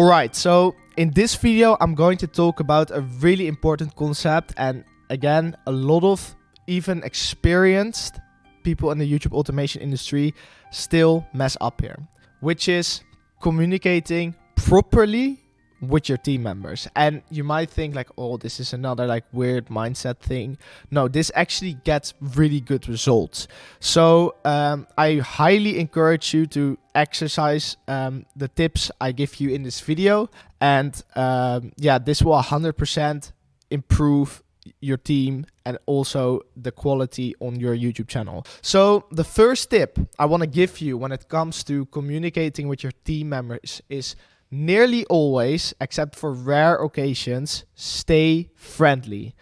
Alright, so in this video I'm going to talk about a really important concept, and again, a lot of even experienced people in the YouTube automation industry still mess up here, which is communicating properly with your team members. And you might think like, oh, this is another like weird mindset thing. No, this actually gets really good results. So I highly encourage you to exercise the tips I give you in this video. And yeah, this will 100% improve your team and also the quality on your YouTube channel. So the first tip I want to give you when it comes to communicating with your team members is nearly always, except for rare occasions, stay friendly.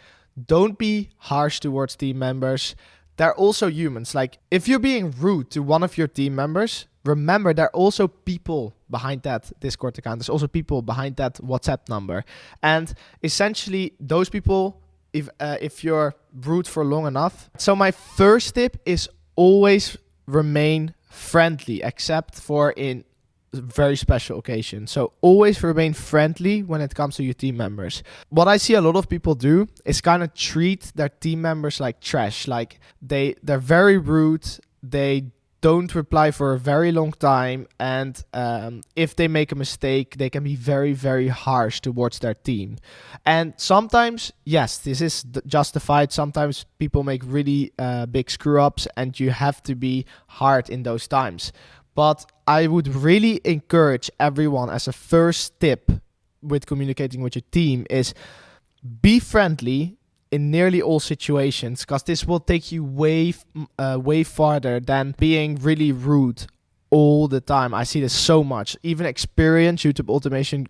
Don't be harsh towards team members. They're also humans. Like, if you're being rude to one of your team members, remember there are also people behind that Discord account. There's also people behind that WhatsApp number. And essentially, those people, if you're rude for long enough. So my first tip is always remain friendly, except for in very special occasion. So always remain friendly when it comes to your team members. What I see a lot of people do is kind of treat their team members like trash. Like they're very rude. They don't reply for a very long time. And if they make a mistake, they can be very, very harsh towards their team. And sometimes, yes, this is justified. Sometimes people make really big screw ups and you have to be hard in those times. But I would really encourage everyone as a first tip with communicating with your team is be friendly in nearly all situations, because this will take you way farther than being really rude all the time. I see this so much. Even experienced YouTube automation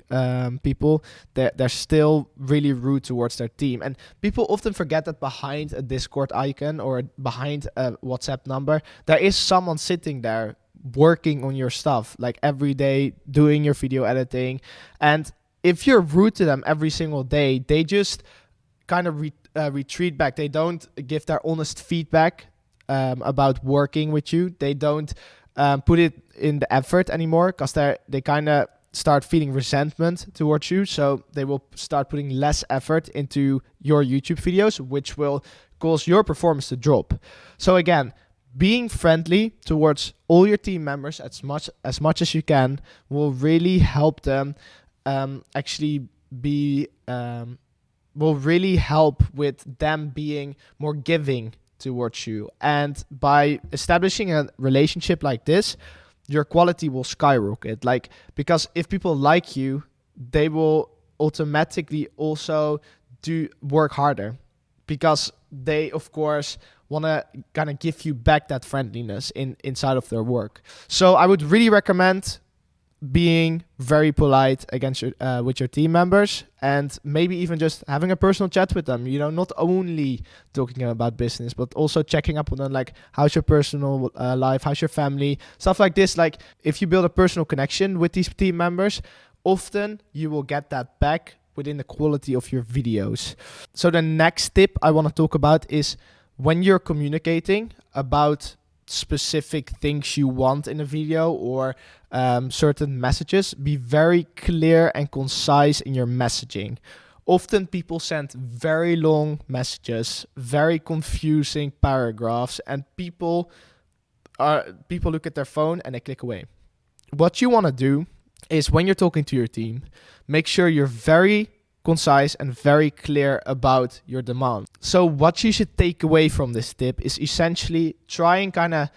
people, they're still really rude towards their team. And people often forget that behind a Discord icon or behind a WhatsApp number, there is someone sitting there working on your stuff like every day, doing your video editing. And if you're rude to them every single day, they just kind of retreat back. They don't give their honest feedback about working with you. They don't put it in the effort anymore, because they kind of start feeling resentment towards you. So they will start putting less effort into your YouTube videos, which will cause your performance to drop. So again, being friendly towards all your team members as much as you can will really help them will really help with them being more giving towards you. And by establishing a relationship like this, your quality will skyrocket. Like, because if people like you, they will automatically also work harder, because they of course want to kind of give you back that friendliness inside of their work. So I would really recommend being very polite with your team members, and maybe even just having a personal chat with them. You know, not only talking about business, but also checking up on them, like how's your personal life, how's your family, stuff like this. Like, if you build a personal connection with these team members, often you will get that back within the quality of your videos. So the next tip I want to talk about is when you're communicating about specific things you want in a video or certain messages, be very clear and concise in your messaging. Often people send very long messages, very confusing paragraphs, and people look at their phone and they click away. What you want to do is, when you're talking to your team, make sure you're very concise and very clear about your demand. So what you should take away from this tip is essentially try and kind of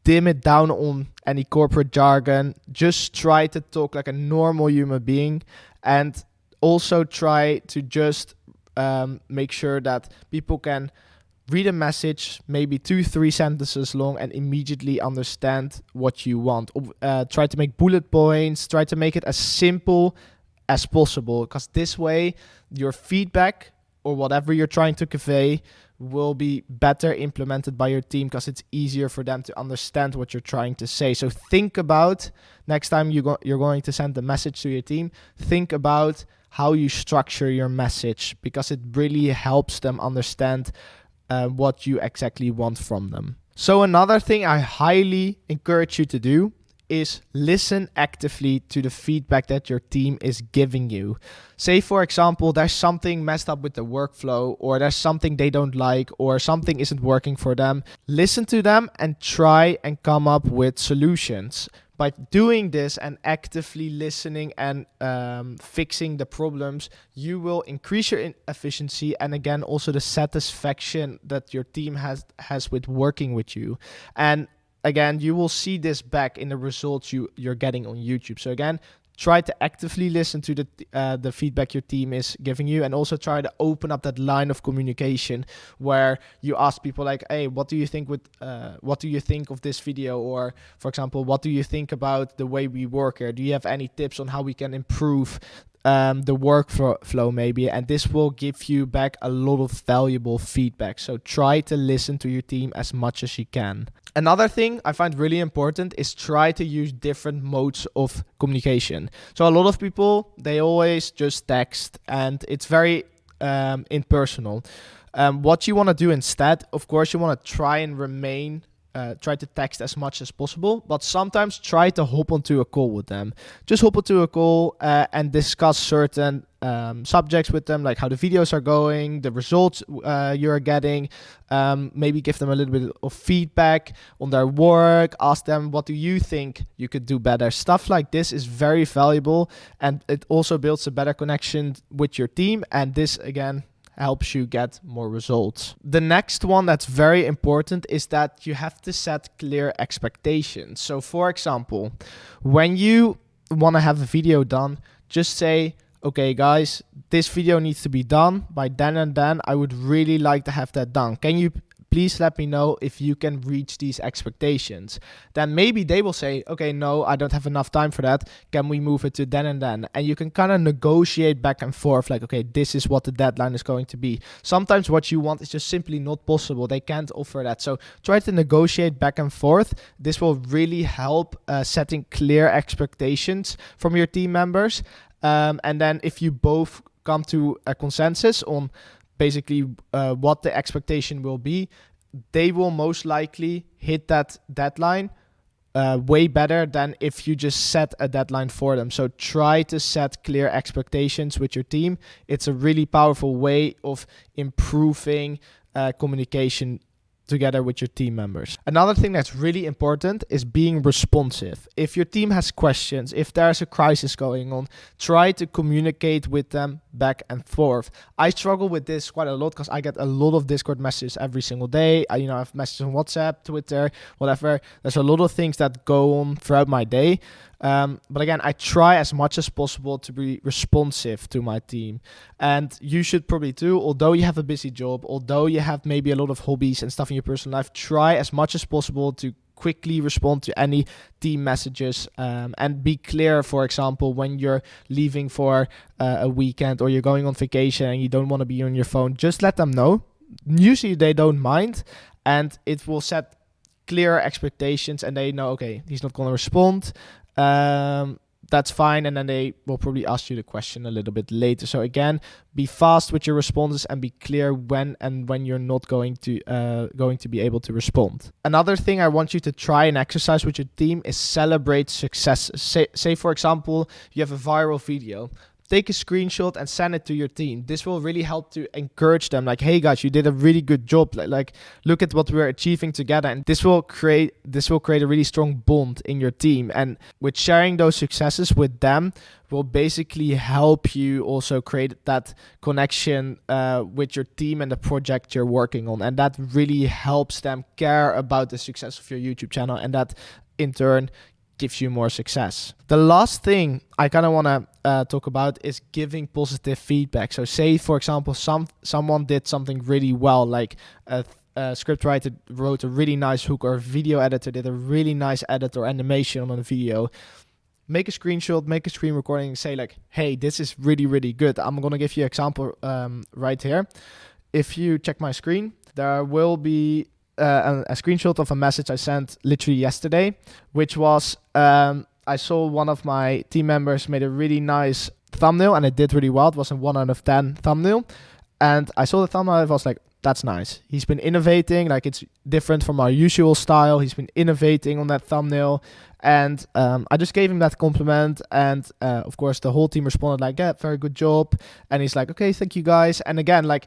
dim it down on any corporate jargon. Just try to talk like a normal human being, and also try to just make sure that people can read a message, maybe 2-3 sentences long, and immediately understand what you want. Try to make bullet points, try to make it as simple as possible, because this way your feedback or whatever you're trying to convey will be better implemented by your team, because it's easier for them to understand what you're trying to say. So think about, next time you're going to send a message to your team, think about how you structure your message, because it really helps them understand what you exactly want from them. So another thing I highly encourage you to do is listen actively to the feedback that your team is giving you. Say, for example, there's something messed up with the workflow, or there's something they don't like, or something isn't working for them. Listen to them and try and come up with solutions. By doing this and actively listening and fixing the problems, you will increase your efficiency, and again, also the satisfaction that your team has with working with you. And again, you will see this back in the results you're getting on YouTube. So again, try to actively listen to the feedback your team is giving you, and also try to open up that line of communication where you ask people like, hey, what do you think of this video? Or for example, what do you think about the way we work here? Do you have any tips on how we can improve the workflow maybe? And this will give you back a lot of valuable feedback. So try to listen to your team as much as you can. Another thing I find really important is try to use different modes of communication. So a lot of people, they always just text, and it's very impersonal. What you want to do instead, of course, you want to try and try to text as much as possible, but sometimes try to hop onto a call with them. Just hop onto a call and discuss certain subjects with them, like how the videos are going, the results you're getting. Maybe give them a little bit of feedback on their work. Ask them, what do you think you could do better? Stuff like this is very valuable, and it also builds a better connection with your team. And this, again, helps you get more results. The next one that's very important is that you have to set clear expectations. So for example, when you want to have a video done, just say, okay guys, this video needs to be done by then and then. I would really like to have that done. Can you please let me know if you can reach these expectations? Then maybe they will say, okay, no, I don't have enough time for that. Can we move it to then and then? And you can kind of negotiate back and forth, like, okay, this is what the deadline is going to be. Sometimes what you want is just simply not possible. They can't offer that. So try to negotiate back and forth. This will really help setting clear expectations from your team members. And then if you both come to a consensus on basically what the expectation will be, they will most likely hit that deadline way better than if you just set a deadline for them. So try to set clear expectations with your team. It's a really powerful way of improving communication together with your team members. Another thing that's really important is being responsive. If your team has questions, if there's a crisis going on, try to communicate with them back and forth. I struggle with this quite a lot because I get a lot of Discord messages every single day. I have messages on WhatsApp, Twitter, whatever. There's a lot of things that go on throughout my day. But again, I try as much as possible to be responsive to my team. And you should probably too, although you have a busy job, although you have maybe a lot of hobbies and stuff in your personal life, try as much as possible to quickly respond to any team messages, and be clear. For example, when you're leaving for a weekend or you're going on vacation and you don't want to be on your phone, just let them know. Usually they don't mind, and it will set clear expectations, and they know, okay, he's not going to respond. That's fine, and then they will probably ask you the question a little bit later. So again, be fast with your responses and be clear when you're not going to be able to respond. Another thing I want you to try and exercise with your team is celebrate success. Say for example, you have a viral video. Take a screenshot and send it to your team. This will really help to encourage them. Like, hey guys, you did a really good job. Like look at what we're achieving together. And this will create a really strong bond in your team. And with sharing those successes with them will basically help you also create that connection with your team and the project you're working on. And that really helps them care about the success of your YouTube channel. And that in turn gives you more success. The last thing I kind of want to talk about is giving positive feedback. So say, for example, someone did something really well, like a scriptwriter wrote a really nice hook, or a video editor did a really nice edit or animation on a video. Make a screenshot, make a screen recording, and say like, hey, this is really, really good. I'm going to give you an example right here. If you check my screen, there will be a screenshot of a message I sent literally yesterday, which was I saw one of my team members made a really nice thumbnail and it did really well. It was a 1 out of 10 thumbnail. And I saw the thumbnail, I was like, that's nice. He's been innovating, like it's different from our usual style. He's been innovating on that thumbnail. And I just gave him that compliment. And of course, the whole team responded like, yeah, very good job. And he's like, okay, thank you guys. And again, like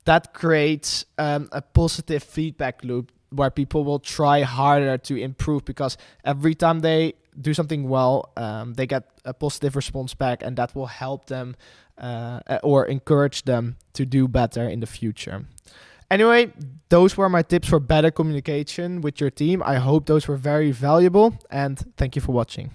that creates a positive feedback loop where people will try harder to improve, because every time they do something well, they get a positive response back, and that will help them or encourage them to do better in the future. Anyway, those were my tips for better communication with your team. I hope those were very valuable, and thank you for watching.